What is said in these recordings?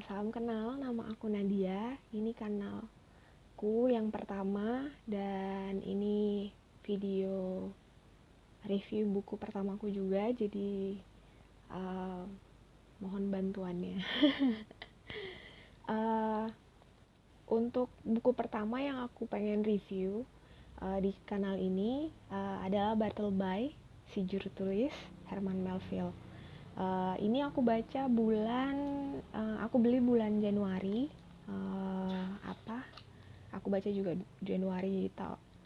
Salam kenal, nama aku Nadia. Ini kanalku yang pertama dan ini video review buku pertamaku juga. Jadi mohon bantuannya. Untuk buku pertama yang aku pengen review di kanal ini adalah Bartleby, si juru tulis Herman Melville. Ini aku baca aku beli bulan Januari. Aku baca juga Januari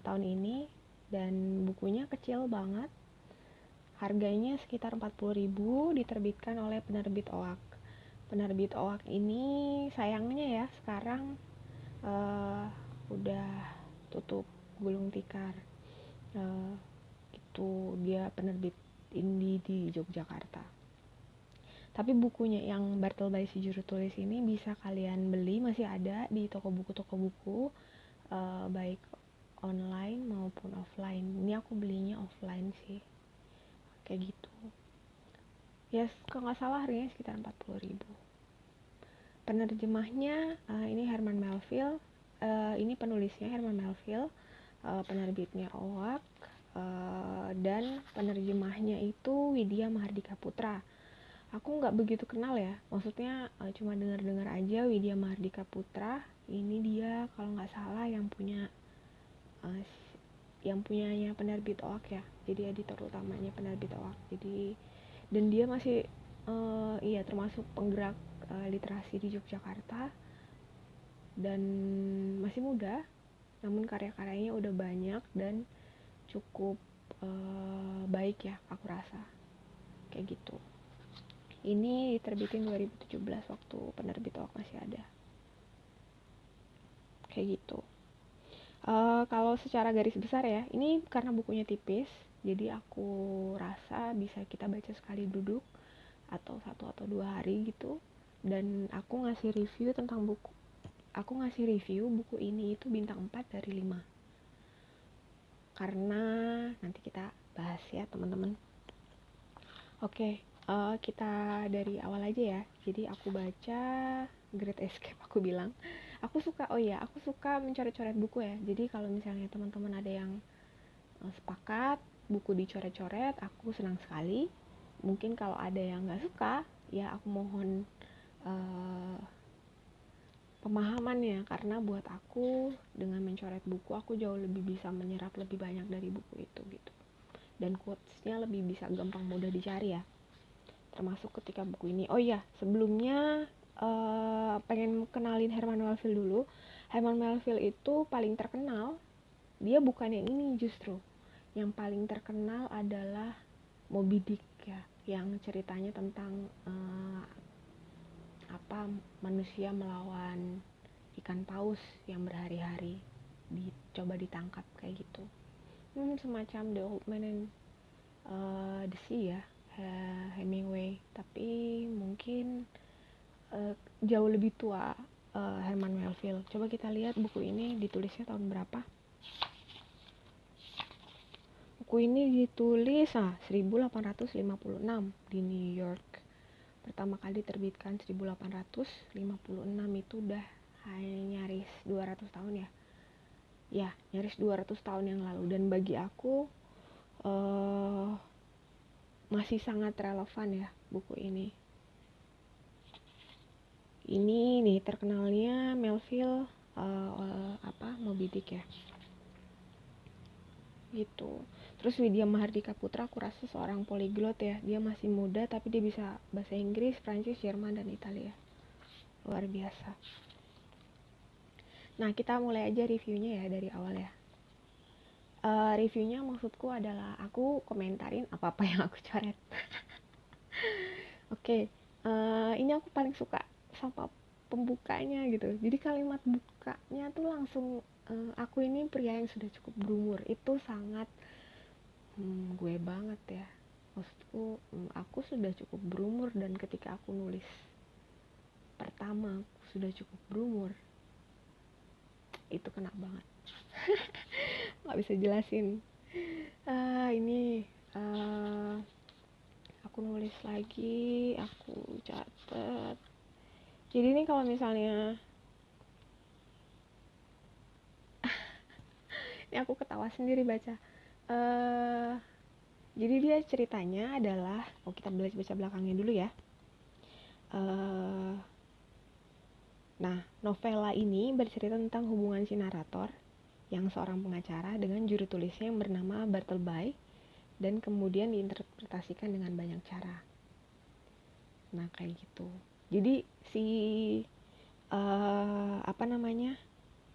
tahun ini, dan bukunya kecil banget. Harganya sekitar 40.000, diterbitkan oleh penerbit OAK. Penerbit OAK ini sayangnya ya sekarang udah tutup gulung tikar. Itu dia penerbit indie di Yogyakarta. Tapi bukunya yang Bartleby si juru tulis ini bisa kalian beli, masih ada di toko buku, baik online maupun offline. Ini aku belinya offline sih, kayak gitu. Ya, kalau nggak salah harganya sekitar 40.000. Penerjemahnya ini Herman Melville, ini penulisnya Herman Melville, penerbitnya OAK, dan penerjemahnya itu Widya Mahardika Putra. Aku nggak begitu kenal ya, maksudnya cuma dengar-dengar aja Widya Mahardika Putra. Ini dia kalau nggak salah yang punyanya penerbit OAK ya, jadi editor utamanya penerbit OAK. Jadi dan dia masih termasuk penggerak literasi di Yogyakarta dan masih muda, namun karya-karyanya udah banyak dan cukup baik ya, aku rasa kayak gitu. Ini diterbitin 2017 waktu penerbit OAK masih ada. Kayak gitu. Kalau secara garis besar ya, ini karena bukunya tipis, jadi aku rasa bisa kita baca sekali duduk atau 1 atau 2 hari gitu. Dan aku ngasih review buku ini itu bintang 4 dari 5. Karena nanti kita bahas ya teman-teman. Oke. Kita dari awal aja ya. Jadi aku baca Great Escape, aku bilang. Aku suka mencoret-coret buku ya. Jadi kalau misalnya teman-teman ada yang sepakat buku dicoret-coret, aku senang sekali. Mungkin kalau ada yang nggak suka, ya aku mohon pemahamannya, karena buat aku dengan mencoret buku aku jauh lebih bisa menyerap lebih banyak dari buku itu gitu. Dan quotes-nya lebih bisa gampang mudah dicari ya. Termasuk ketika buku ini. Oh iya, sebelumnya pengen kenalin Herman Melville dulu. Herman Melville itu paling terkenal, dia bukan yang ini justru. Yang paling terkenal adalah Moby Dick ya, yang ceritanya tentang manusia melawan ikan paus yang berhari-hari dicoba ditangkap kayak gitu. Semacam The Old Man and the Sea ya, Hemingway, tapi mungkin jauh lebih tua Herman Melville. Coba kita lihat buku ini ditulisnya tahun berapa. Buku ini ditulis 1856 di New York. Pertama kali terbitkan 1856, itu udah nyaris 200 tahun ya. Ya, nyaris 200 tahun yang lalu. Dan bagi aku masih sangat relevan ya buku ini. Ini nih terkenalnya Melville Moby Dick ya. Gitu. Terus Widya Mahardika Putra aku rasa seorang poliglot ya. Dia masih muda tapi dia bisa bahasa Inggris, Prancis, Jerman, dan Italia. Luar biasa. Nah, kita mulai aja reviewnya ya dari awal ya. Reviewnya maksudku adalah aku komentarin apa-apa yang aku coret. Oke. Ini aku paling suka sama pembukanya gitu. Jadi kalimat bukanya tuh langsung aku ini pria yang sudah cukup berumur. Itu sangat gue banget ya. Maksudku aku sudah cukup berumur, dan ketika aku nulis pertama aku sudah cukup berumur, itu kena banget. Gak bisa jelasin. Ini aku nulis lagi, aku catat. Jadi ini kalau misalnya ini aku ketawa sendiri baca. Jadi dia ceritanya adalah, kita baca belakangnya dulu ya. Nah, novela ini bercerita tentang hubungan si narator yang seorang pengacara dengan juru tulisnya yang bernama Bartleby, dan kemudian diinterpretasikan dengan banyak cara. Nah, kayak gitu. Jadi si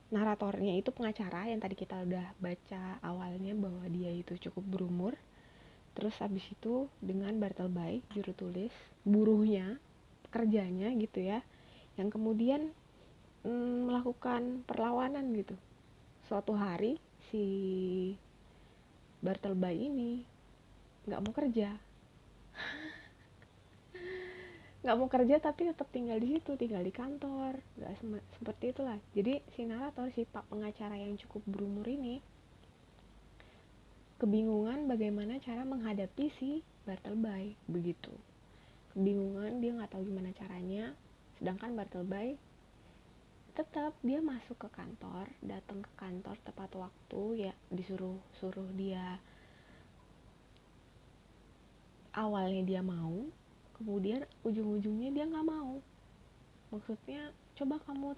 naratornya itu pengacara yang tadi kita udah baca awalnya bahwa dia itu cukup berumur. Terus habis itu dengan Bartleby, juru tulis, buruhnya, pekerjanya gitu ya, yang kemudian melakukan perlawanan gitu. Suatu hari si Bartleby ini nggak mau kerja, tapi tetap tinggal di situ, tinggal di kantor, nggak seperti itulah. Jadi si narator, si pak pengacara yang cukup berumur ini kebingungan bagaimana cara menghadapi si Bartleby begitu. Kebingungan, dia nggak tahu gimana caranya. Sedangkan Bartleby tetap dia masuk ke kantor, datang ke kantor tepat waktu ya, disuruh dia. Awalnya dia mau, kemudian ujung-ujungnya dia nggak mau. Maksudnya coba kamu,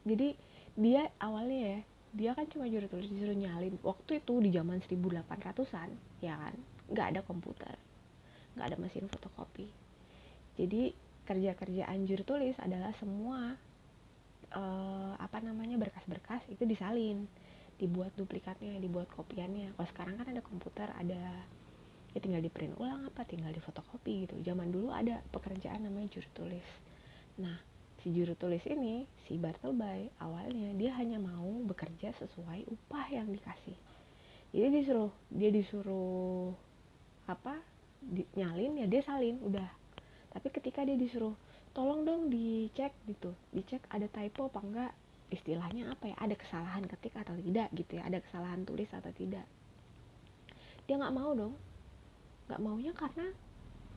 jadi dia awalnya ya, dia kan cuma juru tulis, disuruh nyalin. Waktu itu di zaman 1800-an ya kan, nggak ada komputer, nggak ada mesin fotokopi. Jadi kerjaan juru tulis adalah semua berkas-berkas itu disalin, dibuat duplikatnya, dibuat kopiannya. Kalau sekarang kan ada komputer, ada ya tinggal di print ulang tinggal di fotokopi gitu. Zaman dulu ada pekerjaan namanya juru tulis. Nah, si juru tulis ini, si Bartleby, awalnya dia hanya mau bekerja sesuai upah yang dikasih. Jadi dia disuruh nyalin ya dia salin udah. Tapi ketika dia disuruh tolong dong dicek gitu, dicek ada typo apa enggak, istilahnya ada kesalahan ketik atau tidak gitu ya, ada kesalahan tulis atau tidak, dia nggak mau dong. Nggak maunya karena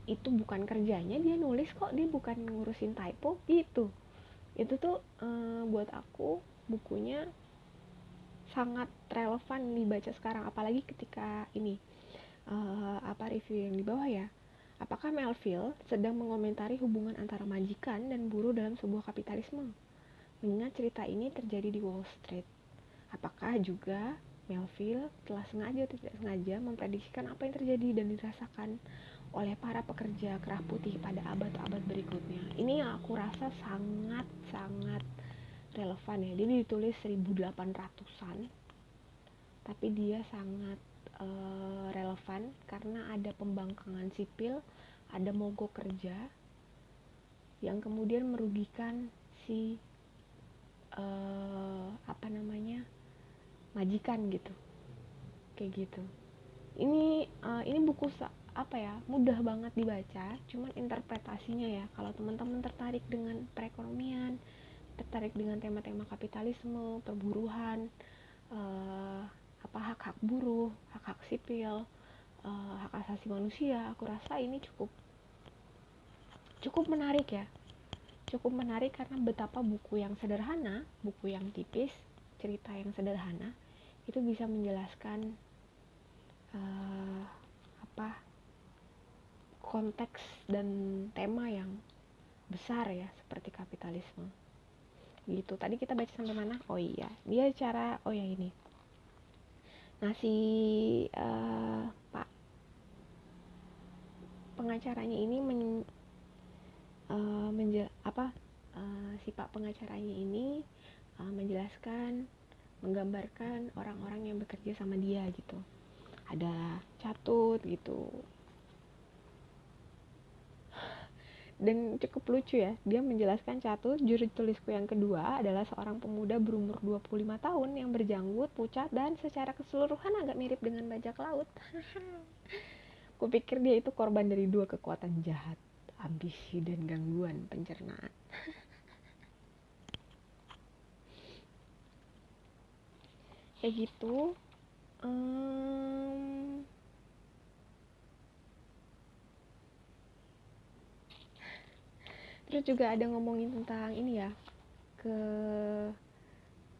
itu bukan kerjanya dia nulis kok, dia bukan ngurusin typo gitu. Itu tuh buat aku bukunya sangat relevan dibaca sekarang, apalagi ketika ini review yang di bawah ya. Apakah Melville sedang mengomentari hubungan antara majikan dan buruh dalam sebuah kapitalisme? Mengingat cerita ini terjadi di Wall Street. Apakah juga Melville telah sengaja atau tidak sengaja memprediksikan apa yang terjadi dan dirasakan oleh para pekerja kerah putih pada abad-abad berikutnya? Ini yang aku rasa sangat-sangat relevan ya. Dia ditulis 1800-an, tapi dia sangat relevan karena ada pembangkangan sipil, ada mogok kerja yang kemudian merugikan si majikan gitu, kayak gitu. Ini buku mudah banget dibaca, cuman interpretasinya ya, kalau teman-teman tertarik dengan perekonomian, tertarik dengan tema-tema kapitalisme, perburuhan, hak-hak buruh, hak-hak sipil, hak asasi manusia, aku rasa ini cukup menarik ya. Cukup menarik karena betapa buku yang sederhana, buku yang tipis, cerita yang sederhana itu bisa menjelaskan konteks dan tema yang besar ya, seperti kapitalisme gitu. Tadi kita baca sampai mana? Oh iya, dia cara ini. Nah, si Pak pengacaranya ini si Pak pengacaranya ini menjelaskan, menggambarkan orang-orang yang bekerja sama dia gitu. Ada catut gitu. Dan cukup lucu ya, dia menjelaskan Catut, juru tulisku yang kedua adalah seorang pemuda berumur 25 tahun yang berjanggut, pucat, dan secara keseluruhan agak mirip dengan bajak laut. Kupikir dia itu korban dari dua kekuatan jahat, ambisi dan gangguan pencernaan. Kayak gitu. Terus juga ada ngomongin tentang ini ya, ke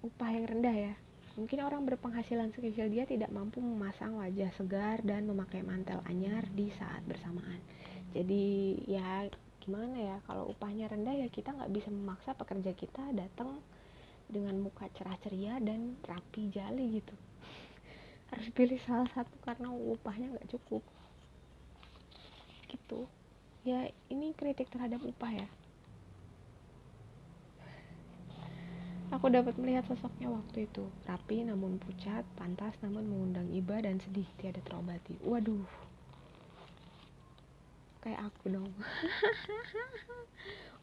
upah yang rendah ya. Mungkin orang berpenghasilan sekecil dia tidak mampu memasang wajah segar dan memakai mantel anyar di saat bersamaan. Jadi ya gimana ya, kalau upahnya rendah ya kita nggak bisa memaksa pekerja kita datang dengan muka cerah ceria dan rapi jali gitu. Harus pilih salah satu karena upahnya nggak cukup gitu. Ya ini kritik terhadap upah ya. Aku dapat melihat sosoknya waktu itu, rapi namun pucat, pantas namun mengundang iba dan sedih tiada terobati. Waduh, kayak aku dong.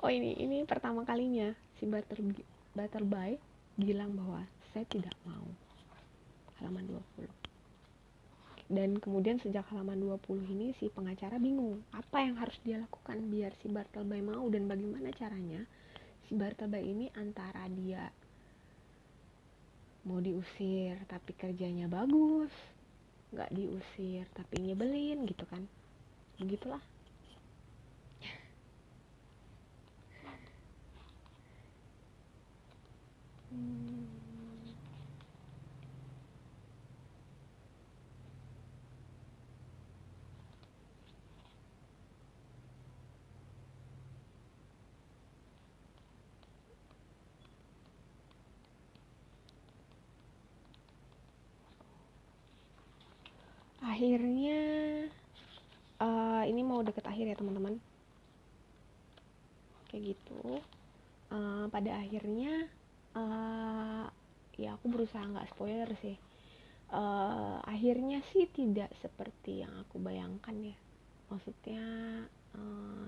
Oh ini pertama kalinya si Butterby bilang bahwa saya tidak mau. Halaman 20. Dan kemudian sejak halaman 20 ini si pengacara bingung apa yang harus dia lakukan biar si Bartleby mau, dan bagaimana caranya si Bartleby ini antara dia mau diusir tapi kerjanya bagus, nggak diusir tapi nyebelin gitu kan, begitulah. Akhirnya ini mau deket akhir ya teman-teman, kayak gitu. Pada akhirnya ya aku berusaha nggak spoiler sih. Akhirnya sih tidak seperti yang aku bayangkan ya, maksudnya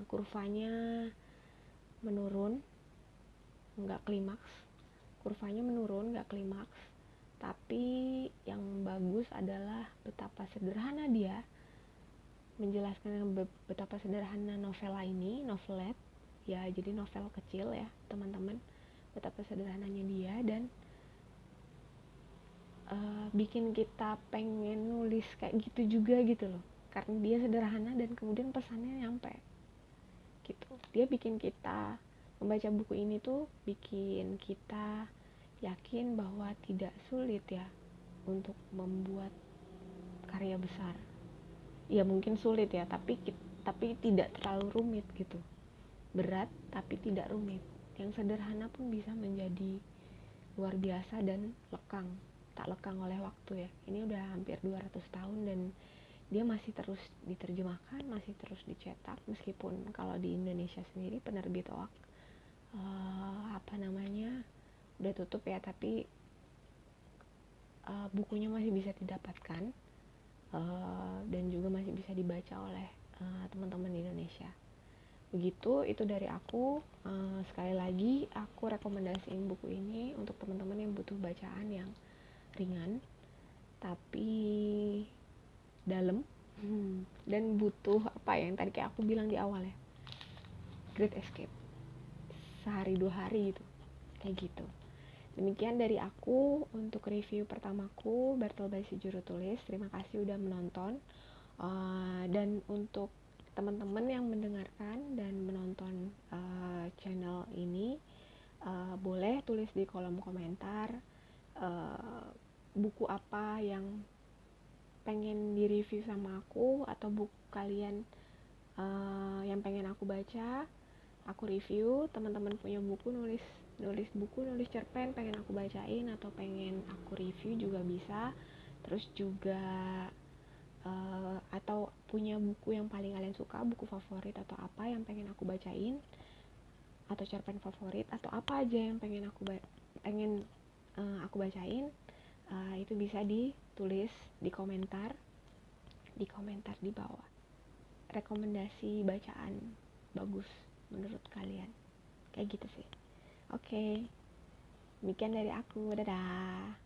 kurvanya menurun, nggak klimaks, kurvanya menurun nggak klimaks, tapi yang bagus adalah betapa sederhana dia menjelaskan betapa sederhana novela ini, novelet ya, jadi novel kecil ya teman-teman, betapa sederhananya dia dan bikin kita pengen nulis kayak gitu juga gitu loh, karena dia sederhana dan kemudian pesannya nyampe gitu. Dia bikin kita membaca buku ini tuh bikin kita yakin bahwa tidak sulit ya untuk membuat karya besar. Ya mungkin sulit ya, tapi tidak terlalu rumit gitu. Berat tapi tidak rumit. Yang sederhana pun bisa menjadi luar biasa dan tak lekang oleh waktu ya. Ini udah hampir 200 tahun dan dia masih terus diterjemahkan, masih terus dicetak, meskipun kalau di Indonesia sendiri penerbit OAK udah tutup ya, tapi bukunya masih bisa didapatkan dan juga masih bisa dibaca oleh teman-teman di Indonesia. Begitu, itu dari aku. Sekali lagi aku rekomendasiin buku ini untuk teman-teman yang butuh bacaan yang ringan tapi dalam, dan butuh apa yang tadi kayak aku bilang di awal ya, Great Escape, sehari 2 hari gitu, kayak gitu. Demikian dari aku untuk review pertamaku Bartleby Si Juru Tulis. Terima kasih udah menonton. Dan untuk teman-teman yang mendengarkan dan menonton channel ini, boleh tulis di kolom komentar buku apa yang pengen direview sama aku, atau buku kalian yang pengen aku baca, aku review. Teman-teman punya buku, nulis buku, nulis cerpen pengen aku bacain atau pengen aku review juga bisa. Terus juga atau punya buku yang paling kalian suka, buku favorit atau apa yang pengen aku bacain, atau cerpen favorit atau apa aja yang pengen aku bacain, itu bisa ditulis di komentar di bawah. Rekomendasi bacaan bagus menurut kalian, kayak gitu sih. Oke, demikian dari aku, dadah.